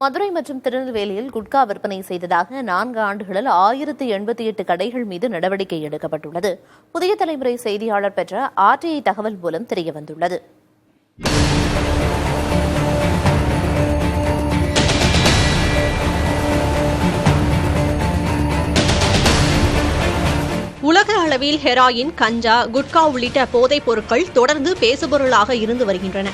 மதுரை மற்றும் திருநெல்வேலியில் குட்கா விற்பனை செய்ததாக 4 ஆண்டுகளில் 1088 கடைகள் மீது நடவடிக்கை எடுக்கப்பட்டுள்ளது. புதிய தலைமுறை செய்தியாளர் பெற்ற RTI தகவல் மூலம் தெரியவந்துள்ளது. உலக அளவில் ஹெராயின், கஞ்சா, குட்கா உள்ளிட்ட போதைப் பொருட்கள் தொடர்ந்து பேசுபொருளாக இருந்து வருகின்றன.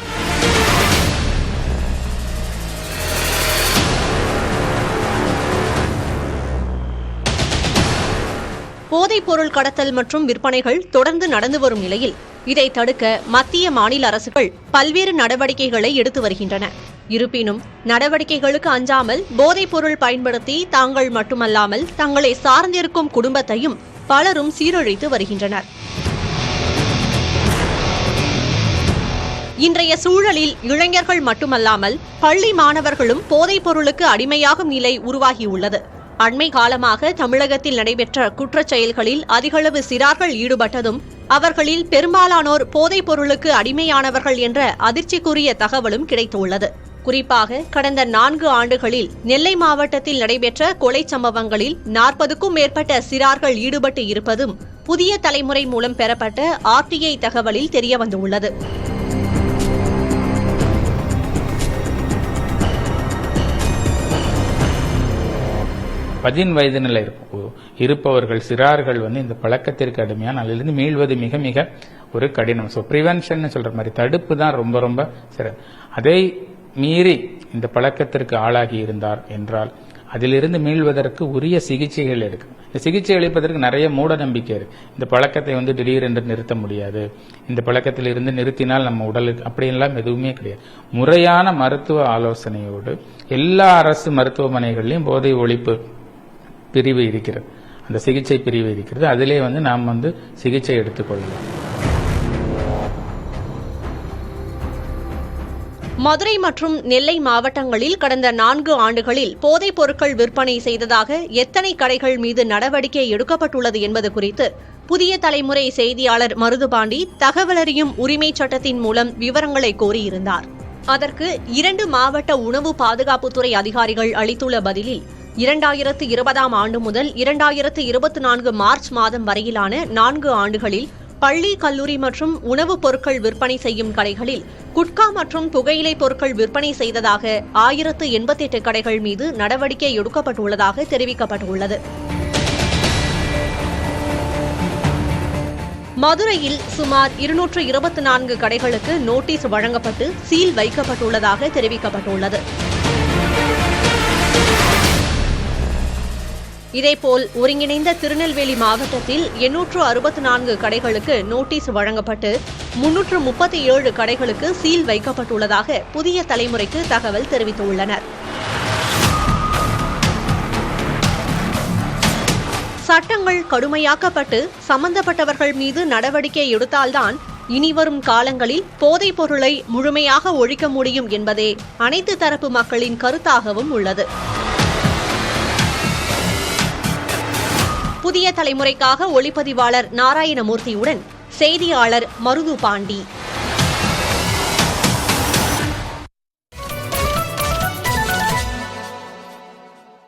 போதைப் பொருள் கடத்தல் மற்றும் விற்பனைகள் தொடர்ந்து நடந்து வரும் நிலையில் இதை தடுக்க மத்திய மாநில அரசுகள் பல்வேறு நடவடிக்கைகளை எடுத்து வருகின்றன. இருப்பினும் நடவடிக்கைகளுக்கு அஞ்சாமல் போதைப் பொருள் பயன்படுத்தி தாங்கள் மட்டுமல்லாமல் தங்களை சார்ந்திருக்கும் குடும்பத்தையும் பலரும் சீரழித்து வருகின்றனர். இன்றைய சூழலில் இளைஞர்கள் மட்டுமல்லாமல் பள்ளி மாணவர்களும் போதைப் பொருளுக்கு அடிமையாகும் நிலை உருவாகியுள்ளது. அண்மை காலமாக தமிழகத்தில் நடைபெற்ற குற்றச் செயல்களில் அதிகளவு சிறார்கள் ஈடுபட்டதும் அவர்களில் பெரும்பாலானோர் போதைப் பொருளுக்கு அடிமையானவர்கள் என்ற அதிர்ச்சிக்குரிய தகவலும் கிடைத்துள்ளது. குறிப்பாக கடந்த 4 ஆண்டுகளில் நெல்லை மாவட்டத்தில் நடைபெற்ற கொலை சம்பவங்களில் 40க்கும் மேற்பட்ட சிறார்கள் ஈடுபட்டு இருப்பதும் புதிய தலைமுறை மூலம் பெறப்பட்ட RTI தகவலில் தெரியவந்துள்ளது. வயதினில் இருப்பவர்கள் சிறார்கள் இந்த பழக்கத்திற்கு அடிமையான அதிலிருந்து மீள்வது மிக மிக ஒரு கடினம். பிரிவென்ஷன் சொல்ற மாதிரி தடுப்பு தான் ரொம்ப ரொம்ப சிறப்பு. அதை மீறி இந்த பழக்கத்திற்கு ஆளாகி இருந்தார் என்றால் அதிலிருந்து மீள்வதற்கு உரிய சிகிச்சைகள் இருக்கு. இந்த சிகிச்சை அளிப்பதற்கு நிறைய மூட நம்பிக்கை இருக்கு. இந்த பழக்கத்தை திடீரென்று நிறுத்த முடியாது, இந்த பழக்கத்தில் இருந்து நிறுத்தினால் நம்ம உடலுக்கு அப்படியெல்லாம் எதுவுமே கிடையாது. முறையான மருத்துவ ஆலோசனையோடு எல்லா அரசு மருத்துவமனைகளிலும் போதை ஒழிப்பு பிரிவு இருக்கிறது, அந்த சிகிச்சை பிரிவு இருக்கிறது. அதிலே நாம் சிகிச்சை எடுத்துக்கொள்ளலாம். மதுரை மற்றும் நெல்லை மாவட்டங்களில் கடந்த 4 ஆண்டுகளில் போதைப் பொருட்கள் விற்பனை செய்ததாக எத்தனை கடைகள் மீது நடவடிக்கை எடுக்கப்பட்டுள்ளது என்பது குறித்து புதிய தலைமுறை செய்தியாளர் மருதுபாண்டி தகவலறியும் உரிமை சட்டத்தின் மூலம் விவரங்களை கோரியிருந்தார். அதற்கு 2 மாவட்ட உணவு பாதுகாப்புத்துறை அதிகாரிகள் அளித்துள்ள பதிலில் 2020ஆம் ஆண்டு முதல் 2024 மார்ச் மாதம் வரையிலான 4 ஆண்டுகளில் பள்ளி, கல்லூரி மற்றும் உணவுப் பொருட்கள் விற்பனை செய்யும் கடைகளில் குட்கா மற்றும் புகையிலை பொருட்கள் விற்பனை செய்ததாக 1088 கடைகள் மீது நடவடிக்கை எடுக்கப்பட்டுள்ளதாக தெரிவிக்கப்பட்டுள்ளது. மதுரையில் சுமார் 224 கடைகளுக்கு நோட்டீஸ் வழங்கப்பட்டு சீல் வைக்கப்பட்டுள்ளதாக தெரிவிக்கப்பட்டுள்ளது. இதேபோல் ஒருங்கிணைந்த திருநெல்வேலி மாவட்டத்தில் 864 கடைகளுக்கு நோட்டீஸ் வழங்கப்பட்டு 337 கடைகளுக்கு சீல் வைக்கப்பட்டுள்ளதாக புதிய தலைமுறைக்கு தகவல் தெரிவித்துள்ளனர். சட்டங்கள் கடுமையாக்கப்பட்டு சம்பந்தப்பட்டவர்கள் மீது நடவடிக்கை எடுத்தால்தான் இனிவரும் காலங்களில் போதைப் பொருளை முழுமையாக ஒழிக்க முடியும் என்பதே அனைத்து தரப்பு மக்களின் கருத்தாகவும் உள்ளது. புதிய தலைமுறைக்காக ஒளிப்பதிவாளர் நாராயணமூர்த்தியுடன் செய்தியாளர் மருதுபாண்டி.